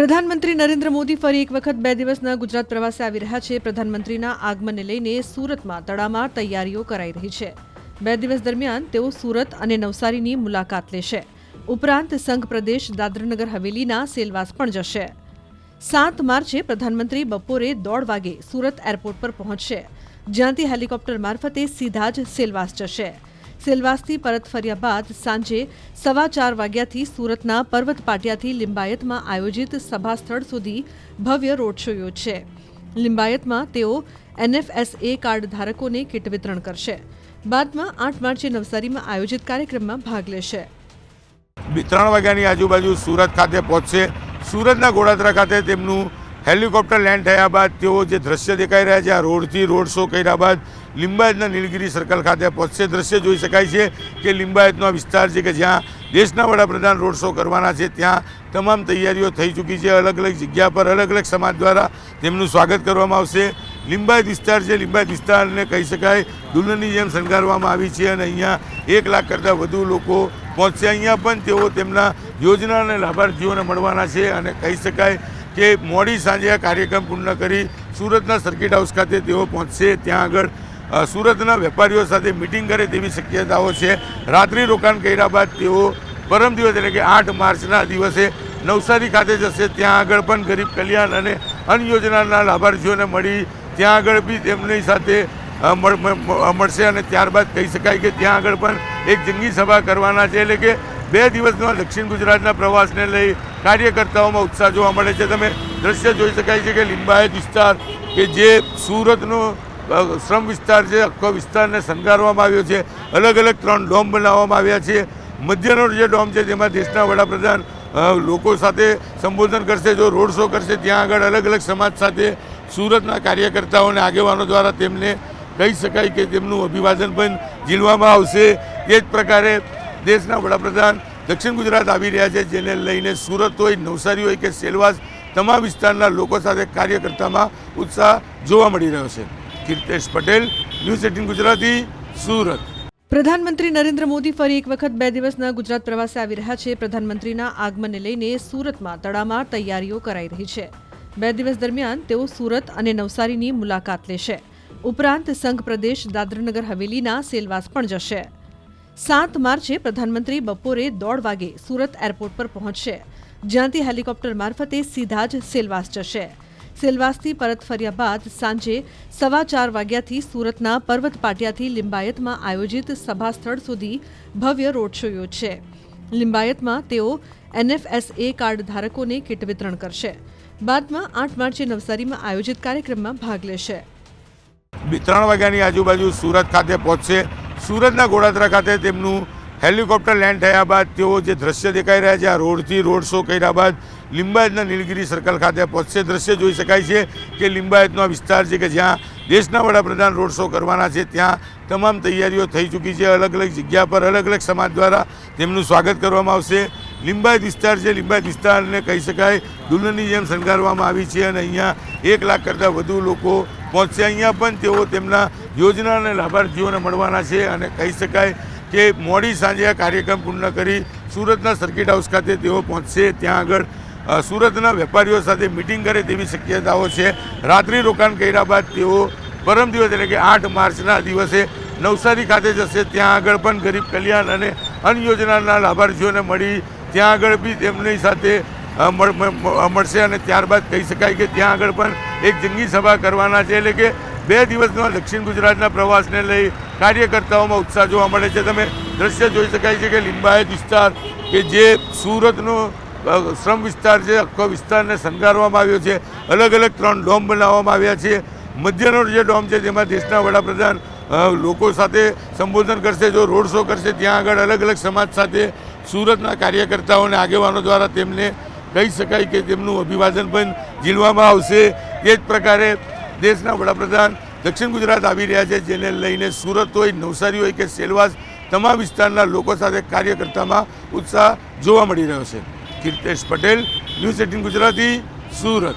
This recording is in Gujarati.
પ્રધાનમંત્રી નરેન્દ્ર મોદી ફરી એક વખત 2 દિવસના ગુજરાત પ્રવાસે આવી રહ્યા છે। પ્રધાનમંત્રીના આગમનને લઈને સુરતમાં તડામાર તૈયારીઓ કરાઈ રહી છે। 2 દિવસ દરમિયાન તેઓ સુરત અને નવસારીની મુલાકાત લેશે। ઉપરાંત સંઘ પ્રદેશ દાદરાનગર હવેલીના સેલવાસ પણ જશે। 7 માર્ચે પ્રધાનમંત્રી બપોરે 1:30 વાગે સુરત એરપોર્ટ પર પહોંચશે, જ્યાંથી હેલિકોપ્ટર મારફતે સીધા જ સેલવાસ જશે। સેલવાસથી પરત ફર્યા બાદ સાંજે 4:15 વાગ્યાથી સુરતના પર્વત પાટિયાથી લિંબાયતમાં આયોજિત સભા સ્થળ સુધી ભવ્ય રોડ શો યોજશે। લિંબાયતમાં તેઓ NFSA કાર્ડ ધારકોને કીટ વિતરણ કરશે। બાદમાં 8 માર્ચે નવસારીમાં આયોજિત કાર્યક્રમમાં ભાગ લેશે। 3 વાગ્યાની આજુબાજુ સુરત ખાતે પહોંચશે। સુરતના ગોળાદરા ખાતે તેમનું હેલિકોપ્ટર લેન્ડ થયા બાદ તેઓ જે દ્રશ્ય દેખાઈ રહ્યા છે, આ રોડથી રોડ શો કર્યા બાદ લિંબાયતના નીલગિરી સર્કલ ખાતે પહોંચશે। દ્રશ્ય જોઈ શકાય છે કે લિંબાયતનો વિસ્તાર છે કે જ્યાં દેશના વડાપ્રધાન રોડ શો કરવાના છે, ત્યાં તમામ તૈયારીઓ થઈ ચૂકી છે। અલગ અલગ જગ્યા પર અલગ અલગ સમાજ દ્વારા તેમનું સ્વાગત કરવામાં આવશે। લિંબાયત વિસ્તાર છે, લિંબાયત વિસ્તારને કહી શકાય દુલ્હનની જેમ શણગારવામાં આવી છે અને અહીંયા 1 લાખ કરતાં વધુ લોકો પહોંચશે। અહીંયા પણ તેઓ તેમના યોજનાના લાભાર્થીઓને મળવાના છે અને કહી શકાય કે મોડી સાંજે આ કાર્યક્રમ પૂર્ણ કરી સુરતના સર્કિટ હાઉસ ખાતે તેઓ પહોંચશે। ત્યાં આગળ સુરતના વેપારીઓ સાથે મિટિંગ કરે તેવી શક્યતાઓ છે। રાત્રિ રોકાણ કર્યા બાદ તેઓ પરમ દિવસ એટલે કે 8 માર્ચના દિવસે નવસારી ખાતે જશે। ત્યાં આગળ પણ ગરીબ કલ્યાણ અને અન્ન યોજનાના લાભાર્થીઓને મળી ત્યાં આગળ બી તેમની સાથે મળશે અને ત્યારબાદ કહી શકાય કે ત્યાં આગળ પણ એક જંગી સભા કરવાના છે। એટલે કે 2 દિવસના દક્ષિણ ગુજરાતના પ્રવાસને લઈ કાર્યકર્તાઓમાં ઉત્સાહ જોવા મળે છે। તમે દ્રશ્ય જોઈ શકાય છે કે લિંબાયત વિસ્તાર કે જે સુરતનો શ્રમ વિસ્તાર છે, આખો વિસ્તારને શણગારવામાં આવ્યો છે। અલગ અલગ 3 ડોમ બનાવવામાં આવ્યા છે। મધ્યનો જે ડોમ છે તેમાં દેશના વડાપ્રધાન લોકો સાથે સંબોધન કરશે, જો રોડ શો કરશે। ત્યાં આગળ અલગ અલગ સમાજ સાથે સુરતના કાર્યકર્તાઓને આગેવાનો દ્વારા તેમને કહી શકાય કે તેમનું અભિવાદન પણ ઝીલવામાં આવશે। તે જ પ્રકારે દેશના વડાપ્રધાન દક્ષિણ ગુજરાત આવી રહ્યા છે, જેને લઈને સુરત હોય, નવસારી હોય કે સેલવાસ, તમામ વિસ્તારના લોકો સાથે કાર્યકર્તામાં ઉત્સાહ જોવા મળી રહ્યો છે। કીર્તેશ પટેલ, ન્યૂઝ 18 ગુજરાતી, સુરત। પ્રધાનમંત્રી નરેન્દ્ર મોદી ફરી એક વખત 2 દિવસના ગુજરાત પ્રવાસે આવી રહ્યા છે। પ્રધાનમંત્રીના આગમનને લઈને સુરતમાં તડામાર તૈયારીઓ કરાઈ રહી છે। 2 દિવસ દરમિયાન તેઓ સુરત અને નવસારીની મુલાકાત લેશે। ઉપરાંત સંઘ પ્રદેશ દાદરાનગર હવેલીના સેલવાસ પણ જશે। 7 માર્ચે પ્રધાનમંત્રી બપોરે 1:30 વાગે સુરત એરપોર્ટ પર પહોંચશે, જ્યાંથી હેલિકોપ્ટર મારફતે સીધા જ સેલવાસ જશે। સેલવાસથી પરત ફર્યા બાદ સાંજે 4:15 વાગ્યાથી સુરતના પર્વત પાટિયાથી લિંબાયતમાં આયોજિત સભા સ્થળ સુધી ભવ્ય રોડ શો યોજશે। લિંબાયતમાં તેઓ NFSA કાર્ડ ધારકોને કીટ વિતરણ કરશે। બાદમાં 8 માર્ચે નવસારીમાં આયોજિત કાર્યક્રમમાં ભાગ લેશે। 3 વાગ્યાની આજુબાજુ સુરત ખાતે પહોંચશે। સુરતના ગોળાદરા ખાતે તેમનું હેલિકોપ્ટર લેન્ડ થયા બાદ તેઓ જે દ્રશ્ય દેખાઈ રહ્યા છે, આ રોડથી રોડ શો કર્યા બાદ લિંબાયતના નીલગિરી સર્કલ ખાતે પહોંચશે। દ્રશ્ય જોઈ શકાય છે કે લિંબાયતનો વિસ્તાર છે કે જ્યાં દેશના વડાપ્રધાન રોડ શો કરવાના છે, ત્યાં તમામ તૈયારીઓ થઈ ચૂકી છે। અલગ અલગ જગ્યા પર અલગ અલગ સમાજ દ્વારા તેમનું સ્વાગત કરવામાં આવશે। લિંબાયત વિસ્તાર છે, લિંબાયત વિસ્તારને કહી શકાય દુલ્હનની જેમ શણગારવામાં આવી છે અને અહીંયા 1 લાખ કરતાં વધુ લોકો પહોંચશે। અહીંયા પણ તેઓ તેમના યોજનાના લાભાર્થીઓને મળવાના છે અને કહી શકાય કે મોડી સાંજે આ કાર્યક્રમ પૂર્ણ કરી સુરતના સર્કિટ હાઉસ ખાતે તેઓ પહોંચશે। ત્યાં આગળ સુરતના વેપારીઓ સાથે મિટિંગ કરે તેવી શક્યતાઓ છે। રાત્રિ રોકાણ કર્યા બાદ તેઓ પરમ દિવસ એટલે કે 8 માર્ચના દિવસે નવસારી ખાતે જશે। ત્યાં આગળ પણ ગરીબ કલ્યાણ અને અન્ન યોજનાના લાભાર્થીઓને મળી ત્યાં આગળ બી તેમની સાથે મળશે અને ત્યારબાદ કહી શકાય કે ત્યાં આગળ પણ એક જંગી સભા કરવાના છે। એટલે કે 2 દિવસના દક્ષિણ ગુજરાતના પ્રવાસને લઈ કાર્યકર્તાઓમાં ઉત્સાહ જોવા મળે છે। તમે દ્રશ્ય જોઈ શકાય છે કે લિંબાયત વિસ્તાર કે જે સુરતનો શ્રમ વિસ્તાર છે, આખો વિસ્તારને શણગારવામાં આવ્યો છે। અલગ અલગ 3 ડોમ બનાવવામાં આવ્યા છે। મધ્યનો જે ડોમ છે તેમાં દેશના વડાપ્રધાન લોકો સાથે સંબોધન કરશે, જો રોડ શો કરશે। ત્યાં આગળ અલગ અલગ સમાજ સાથે સુરતના કાર્યકર્તાઓને આગેવાનો દ્વારા તેમને કહી શકાય કે તેમનું અભિવાદન પણ ઝીલવામાં આવશે। તે જ પ્રકારે દેશના વડાપ્રધાન દક્ષિણ ગુજરાત આવી રહ્યા છે, જેને લઈને સુરત હોય, નવસારી હોય કે સેલવાસ, તમામ વિસ્તારના લોકો સાથે કાર્યકર્તામાં ઉત્સાહ જોવા મળી રહ્યો છે। કીર્તેશ પટેલ, ન્યૂઝ 18 ગુજરાતી, સુરત।